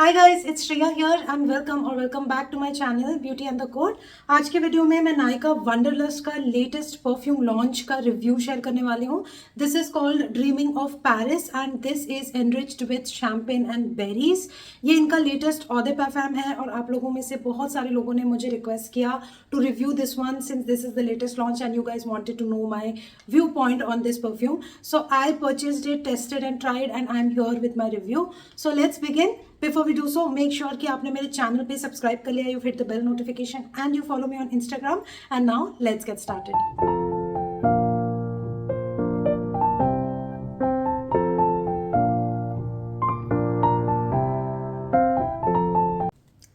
Hi guys, it's Shreya here and welcome back to my channel beauty and the code. आज के video में मैं Nykaa wanderlust का latest perfume launch का review share करने वाली हूँ। This is called dreaming of Paris and this is enriched with champagne and berries. ये इनका लेटेस्ट ऑदे परफ्यूम है और आप लोगों में से बहुत सारे लोगों ने मुझे रिक्वेस्ट किया to review this one since this is the latest launch and you guys wanted to know my view point on this perfume. So I purchased it, tested and tried and I am here with my review. So let's begin. Before we do so, make sure कि आपने मेरे channel पे subscribe कर लिया, you've hit the bell notification and you follow me on Instagram. And now let's get started.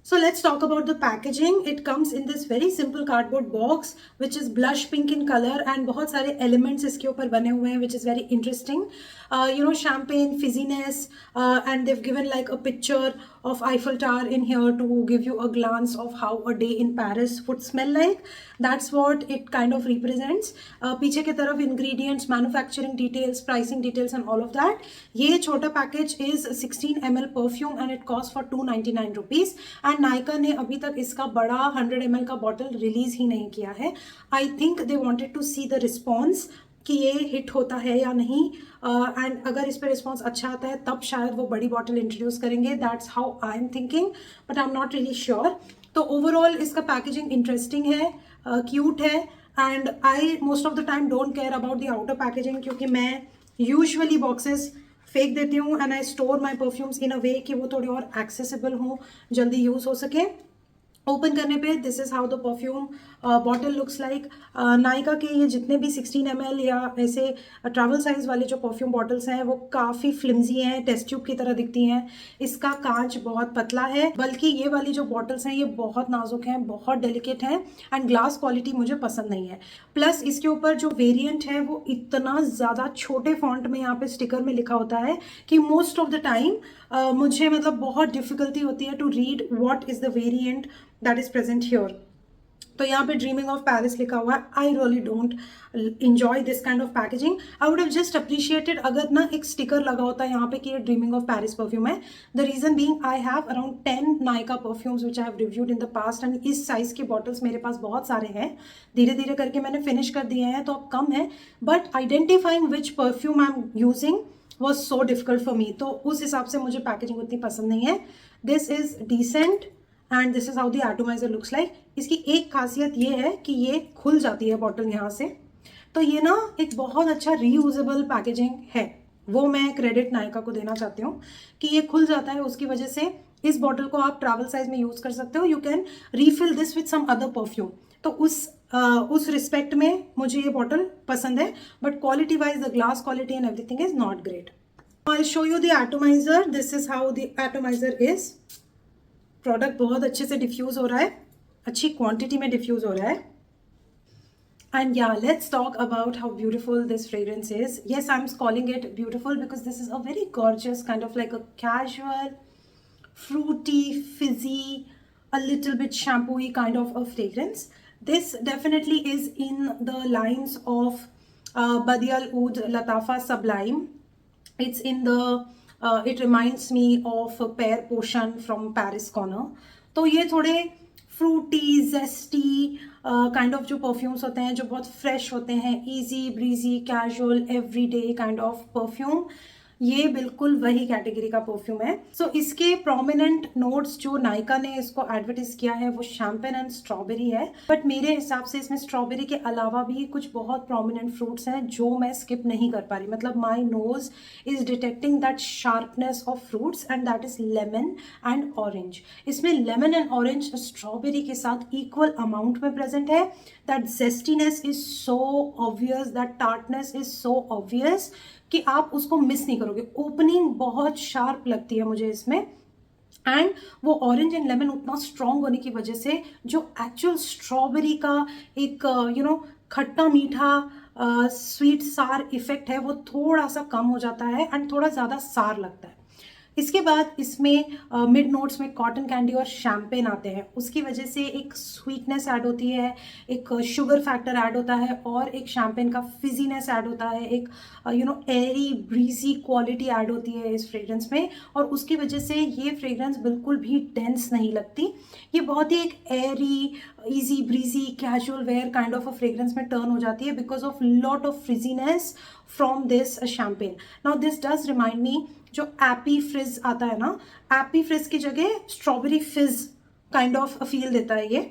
So let's talk about the packaging. It comes in this very simple cardboard box which is blush pink in color and बहुत सारे elements इसके ऊपर बने हुए हैं which is very interesting. Champagne, fizziness, and they've given like a picture of Eiffel Tower in here to give you a glance of how a day in Paris would smell like. That's what it kind of represents. पीछे की तरफ ingredients, manufacturing details, pricing details and all of that. ये छोटा package is 16 ml perfume and it costs for 299 rupees. And Nykaa ने अभी तक इसका बड़ा 100 ml का बॉटल रिलीज ही नहीं किया है. I think they wanted to see the response कि ये हिट होता है या नहीं, एंड अगर इस पर रिस्पॉन्स अच्छा आता है तब शायद वो बड़ी बॉटल इंट्रोड्यूस करेंगे. That's how I am thinking but I am not really sure. तो ओवरऑल इसका पैकेजिंग इंटरेस्टिंग है, क्यूट है and I most of the time don't care about the outer packaging क्योंकि मैं यूजुअली बॉक्सेस फेंक देती हूँ and I store my perfumes in a way कि वो थोड़े और एक्सेसिबल हों, जल्दी यूज़ हो सके. ओपन करने पे this is how the perfume bottle looks like. Nykaa के ये जितने भी 16 ml या ऐसे ट्रैवल साइज वाले जो परफ्यूम बॉटल्स हैं वो काफ़ी फ्लिम्जी हैं, टेस्ट ट्यूब की तरह दिखती हैं. इसका कांच बहुत पतला है, बल्कि ये वाली जो बॉटल्स हैं ये बहुत नाजुक हैं, बहुत डेलिकेट हैं एंड ग्लास क्वालिटी मुझे पसंद नहीं है. प्लस इसके ऊपर जो वेरिएंट है वो इतना ज़्यादा छोटे फॉन्ट में यहाँ पे स्टिकर में लिखा होता है कि मोस्ट ऑफ द टाइम मुझे मतलब बहुत डिफिकल्टी होती है to read what is the variant that is present here. तो यहाँ पे ड्रीमिंग ऑफ पेरिस लिखा हुआ है. I really don't enjoy this kind of packaging. I would have just appreciated अगर ना एक स्टिकर लगा होता है यहाँ पे कि ये ड्रीमिंग ऑफ पेरिस परफ्यूम है. The reason being I have around 10 Nykaa perfumes which I have reviewed in the past and इस साइज के बॉटल्स मेरे पास बहुत सारे हैं. धीरे धीरे करके मैंने फिनिश कर दिए हैं तो अब कम है, but identifying which perfume I am using was so difficult for me. तो उस हिसाब से मुझे पैकेजिंग उतनी पसंद नहीं है. This is decent and this is how the atomiser looks like. इसकी एक खासियत ये है कि ये खुल जाती है बॉटल यहाँ से, तो ये ना एक बहुत अच्छा रीयूजेबल पैकेजिंग है. वो मैं क्रेडिट नायका को देना चाहती हूँ कि ये खुल जाता है. उसकी वजह से इस बॉटल को आप ट्रैवल साइज में यूज कर सकते हो. You can refill this with some other perfume. तो उस रिस्पेक्ट में मुझे ये बॉटल पसंद है, but quality wise the glass quality and everything is not great. I show you the atomiser. This is how the atomiser is. Product बहुत अच्छे से डिफ्यूज हो रहा है, अच्छी क्वांटिटी में डिफ्यूज हो रहा है. And yeah, let's talk about how beautiful this fragrance is. Yes, I'm calling it beautiful because this is a very gorgeous kind of like a casual, fruity, fizzy, a little bit shampoo-y kind of a fragrance. This definitely is in the lines of Badi Al Oud Latafa Sublime. It's in the it reminds me of Pear Potion from Paris Corner. तो ये थोड़े Frooti, zesty kind of जो perfumes होते हैं जो बहुत fresh होते हैं, easy breezy casual everyday kind of perfume, ये बिल्कुल वही कैटेगरी का परफ्यूम है. सो इसके प्रोमिनेंट नोट्स जो नायका ने इसको एडवर्टाइज किया है वो शैम्पेन एंड स्ट्रॉबेरी है, बट मेरे हिसाब से इसमें स्ट्रॉबेरी के अलावा भी कुछ बहुत प्रोमिनेंट फ्रूट्स हैं जो मैं स्किप नहीं कर पा रही. मतलब my nose is detecting that sharpness of fruits and that is lemon and orange. इसमें लेमन एंड ऑरेंज स्ट्रॉबेरी के साथ इक्वल अमाउंट में प्रेजेंट है. That zestiness is so obvious, that tartness is so obvious कि आप उसको miss नहीं करोगे. ओपनिंग बहुत शार्प लगती है मुझे इसमें एंड वो ऑरेंज एंड लेमन उतना स्ट्रॉन्ग होने की वजह से जो एक्चुअल स्ट्रॉबेरी का एक खट्टा मीठा स्वीट सार इफेक्ट है वो थोड़ा सा कम हो जाता है एंड थोड़ा ज़्यादा सार लगता है. इसके बाद इसमें मिड नोट्स में कॉटन कैंडी और शैम्पेन आते हैं, उसकी वजह से एक स्वीटनेस ऐड होती है, एक शुगर फैक्टर ऐड होता है और एक शैम्पेन का फिजीनेस ऐड होता है, एक एरी ब्रीजी क्वालिटी ऐड होती है इस फ्रेग्रेंस में, और उसकी वजह से ये फ्रेग्रेंस बिल्कुल भी डेंस नहीं लगती। ये बहुत ही एक airy, easy breezy, casual wear kind of a fragrance में टर्न हो जाती है because of lot of frizziness from this champagne. Now this does remind me, जो एपी फ्रिज आता है ना, एपी फ्रिज की जगह स्ट्रॉबेरी फिज काइंड ऑफ फील देता है ये।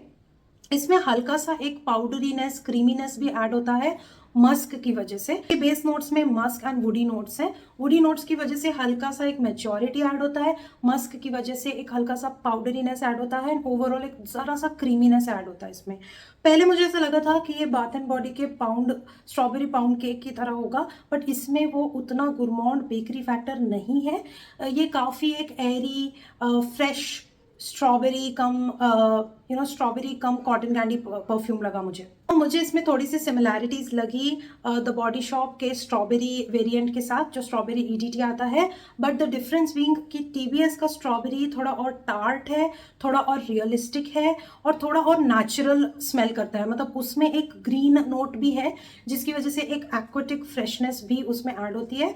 इसमें हल्का सा एक पाउडरीनेस, क्रीमीनेस भी ऐड होता है मस्क की वजह से। ये बेस नोट्स में मस्क एंड वुडी नोट्स हैं। वुडी नोट्स की वजह से हल्का सा एक मैच्योरिटी ऐड होता है, मस्क की वजह से एक हल्का सा पाउडरीनेस ऐड होता है, एंड ओवरऑल एक जरा सा क्रीमीनेस ऐड होता है इसमें। पहले मुझे ऐसा लगा था कि ये बाथ एंड बॉडी के पाउंड स्ट्रॉबेरी पाउंड केक की तरह होगा, बट इसमें वो उतना गुरमौंड बेकरी फैक्टर नहीं है। ये काफ़ी एक एरी, फ्रेश स्ट्रॉबेरी कम स्ट्रॉबेरी कम कॉटन कैंडी परफ्यूम लगा मुझे। तो मुझे इसमें थोड़ी सी सिमिलैरिटीज लगी द बॉडी शॉप के स्ट्रॉबेरी वेरिएंट के साथ, जो स्ट्रॉबेरी ईडीटी आता है, बट द डिफरेंस बीइंग कि टीबीएस का स्ट्रॉबेरी थोड़ा और टार्ट है, थोड़ा और रियलिस्टिक है, और थोड़ा और नेचुरल स्मेल करता है। मतलब उसमें एक ग्रीन नोट भी है जिसकी वजह से एक एक्वेटिक फ्रेशनेस भी उसमें ऐड होती है।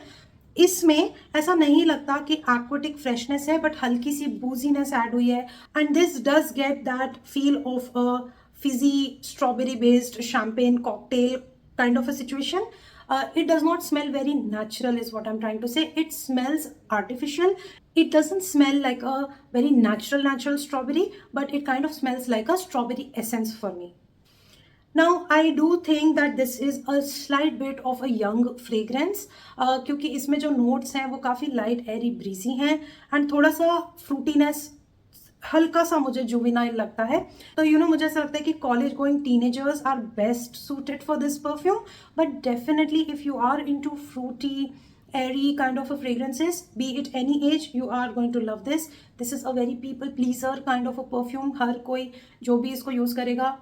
इसमें ऐसा नहीं लगता कि एक्वेटिक फ्रेशनेस है, बट हल्की सी बूजीनेस ऐड हुई है, and this does get that feel of a fizzy strawberry based champagne cocktail kind of a situation. It does not smell very natural is what I'm trying to say. It smells artificial. It doesn't smell like a very natural strawberry, but it kind of smells like a strawberry essence for me. Now I do think that this is a slight bit of a young fragrance, क्योंकि इसमें जो notes हैं वो काफ़ी light airy breezy हैं, and थोड़ा सा fruitiness हल्का सा मुझे जुवेनाइल लगता है। तो मुझे ऐसा लगता है कि college going teenagers are best suited for this perfume, but definitely if you are into fruity airy kind of a fragrances, be it any age, you are going to love this. This is a very people pleaser kind of a perfume. हर कोई जो भी इसको use करेगा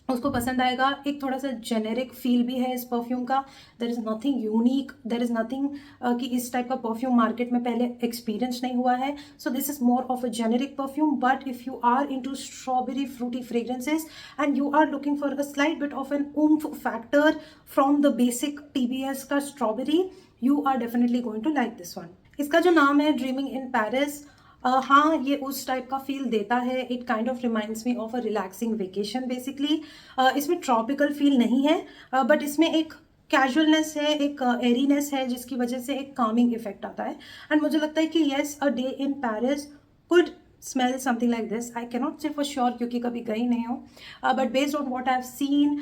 उसको पसंद आएगा। एक थोड़ा सा जेनेरिक फील भी है इस परफ्यूम का। There is nothing unique, there is nothing कि इस टाइप का परफ्यूम मार्केट में पहले एक्सपीरियंस नहीं हुआ है। So this is more of a generic perfume, but if you are into strawberry fruity fragrances and you are looking for a slight bit of an oomph factor from the basic TBS का strawberry, you are definitely going to like this one. इसका जो नाम है dreaming in Paris, हाँ ये उस type का feel देता है। It kind of reminds me of a relaxing vacation basically. इसमें ट्रॉपिकल फील नहीं है, बट इसमें एक कैजुअलनेस है, एक एरीनेस है, जिसकी वजह से एक कामिंग इफेक्ट आता है। एंड मुझे लगता है कि yes, a day in Paris could smell something like this. I cannot say for sure क्योंकि कभी गई नहीं हूँ, but based on what I've seen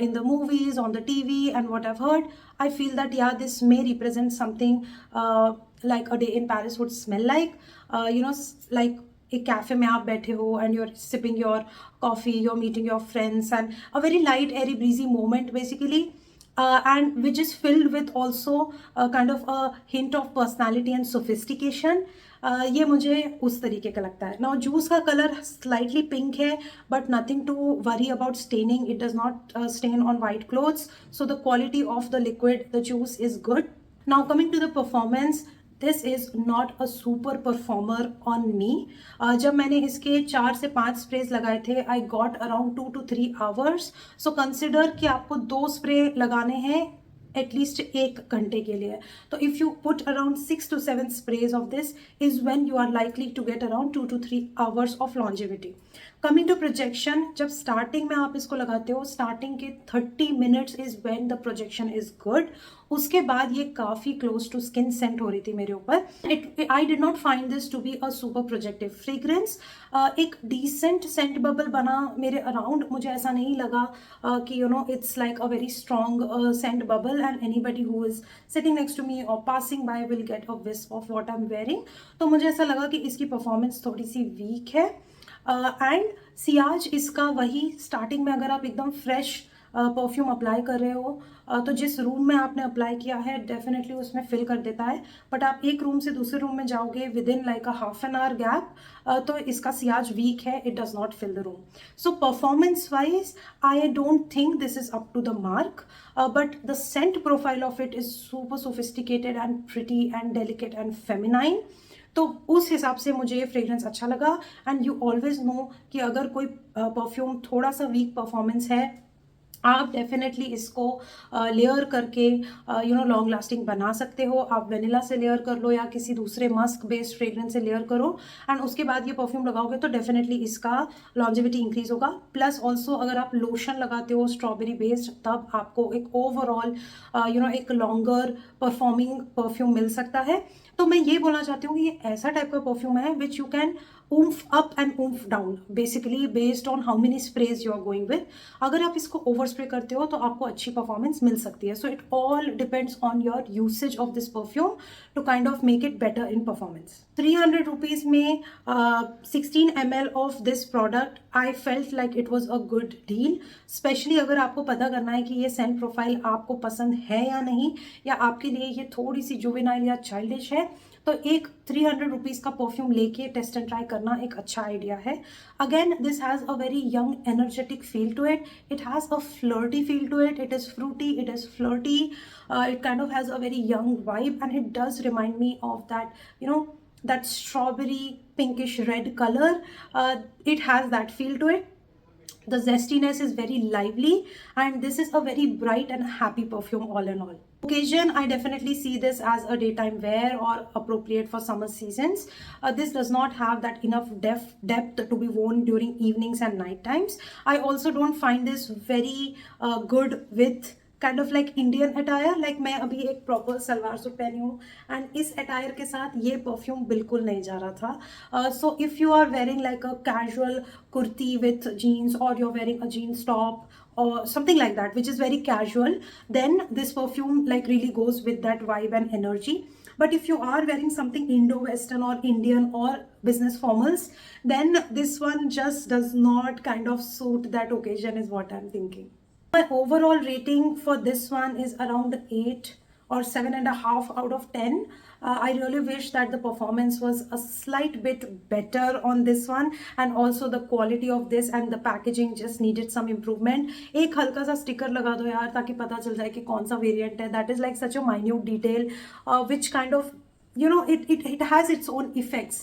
in the movies, on the TV, and what I've heard, I feel that yeah, this may represent something like a day in Paris would smell like. Like एक cafe में आप बैठे हो and you're sipping your coffee, you're meeting your friends, and a very light, airy, breezy moment basically. And which is filled with also kind of a hint of personality and sophistication. ये मुझे उस तरीके का लगता है। Now juice का colour slightly pink है, but nothing to worry about staining. It does not stain on white clothes, so the quality of the liquid, the juice is good. Now coming to the performance, this is not a super performer on me. जब मैंने इसके 4 से 5 sprays लगाए थे, I got around 2 to 3 hours. So consider कि आपको 2 spray लगाने हैं एटलीस्ट 1 घंटे के लिए। तो if you put around 6 to 7 sprays of this is when you are likely to get around 2 to 3 hours of longevity. Coming to projection, जब starting में आप इसको लगाते हो, स्टार्टिंग के 30 minutes is when the projection is good. उसके बाद ये काफ़ी क्लोज टू स्किन सेंट हो रही थी मेरे ऊपर। I did not find this to be a super projective fragrance. एक डिसेंट सेंट बबल बना मेरे अराउंड, मुझे ऐसा नहीं लगा कि it's like a very strong scent bubble and anybody who is sitting next to me और passing by will get a wisp of what I am wearing. तो मुझे ऐसा लगा कि इसकी परफॉर्मेंस थोड़ी सी वीक है। एंड सियाज इसका वही, स्टार्टिंग में अगर आप एकदम फ्रेश परफ्यूम अप्लाई कर रहे हो तो जिस रूम में आपने अप्लाई किया है डेफिनेटली उसमें फिल कर देता है, बट आप एक रूम से दूसरे रूम में जाओगे within like a half an hour gap, तो इसका सियाज वीक है, it does not fill the room. So performance wise I don't think this is up to the mark, but the scent profile of it is super sophisticated and pretty and delicate and feminine. तो उस हिसाब से मुझे ये fragrance अच्छा लगा। And you always no कि अगर कोई परफ्यूम थोड़ा सा वीक परफॉर्मेंस है, आप डेफिनेटली इसको लेयर करके लॉन्ग लास्टिंग बना सकते हो। आप वेनिला से लेयर कर लो या किसी दूसरे मस्क बेस्ड फ्रेग्रेंस से लेयर करो, एंड उसके बाद ये परफ्यूम लगाओगे तो डेफिनेटली इसका लॉन्जेविटी इंक्रीज होगा। प्लस ऑल्सो अगर आप लोशन लगाते हो स्ट्रॉबेरी बेस्ड, तब आपको एक ओवरऑल एक लॉन्गर परफॉर्मिंग परफ्यूम मिल सकता है। तो मैं ये बोलना चाहती हूँ कि ये ऐसा टाइप का परफ्यूम है which you can oomph up and oomph down, basically based on how many sprays you are going with. अगर आप इसको ओवर स्प्रे करते हो तो आपको अच्छी परफॉर्मेंस मिल सकती है। So it all depends on your usage of this perfume to kind of make it better in performance. 300 rupees में 16 ml of this product, I felt like it was a good deal. Especially अगर आपको पता करना है कि ये Saint profile आपको पसंद है या नहीं, या आपके लिए ये थोड़ी सी जुवेनाइल या चाइल्डिश है, तो एक 300 रुपीज़ का परफ्यूम लेके टेस्ट एंड ट्राई करना एक अच्छा आइडिया है। Again this has a very young energetic feel to it, it has a flirty feel to it, it is fruity, it is flirty, it kind of has a very young vibe, and it does remind me of that strawberry pinkish red color. It has that feel to it. The zestiness is very lively, and this is a very bright and happy perfume all in all. Occasion, I definitely see this as a daytime wear or appropriate for summer seasons. This does not have that enough depth to be worn during evenings and night times. I also don't find this very good with kind of like Indian attire. Like मैं अभी एक proper salwar suit पहनी हूँ, and इस attire के साथ ये perfume बिल्कुल नहीं जा रहा था। So if you are wearing like a casual kurti with jeans, और you are wearing a jeans top or something like that which is very casual, then this perfume like really goes with that vibe and energy. But if you are wearing something Indo-Western or Indian or business formals, then this one just does not kind of suit that occasion, is what I'm thinking. My overall rating for this one is around 8 or 7.5 out of 10. I really wish that the performance was a slight bit better on this one, and also the quality of this and the packaging just needed some improvement. एक हल्का सा sticker लगा दो यार, ताकि पता चल जाए कि कौन सा वेरिएंट है। That is like such a minute detail which kind of it has its own effects.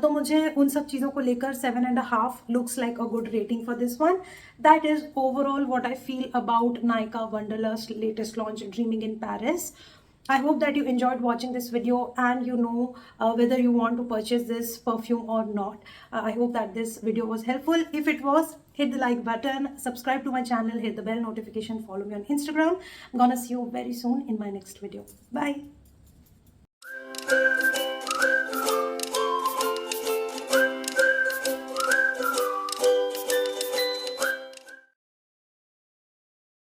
तो मुझे उन सब चीज़ों को लेकर 7.5 looks like a good rating for this one. That is overall what I feel about Nykaa Wonderlust latest launch, Dreaming in Paris. I hope that you enjoyed watching this video, and you know whether you want to purchase this perfume or not. I hope that this video was helpful. If it was, hit the like button, subscribe to my channel, hit the bell notification, follow me on Instagram. I'm gonna see you very soon in my next video. Bye.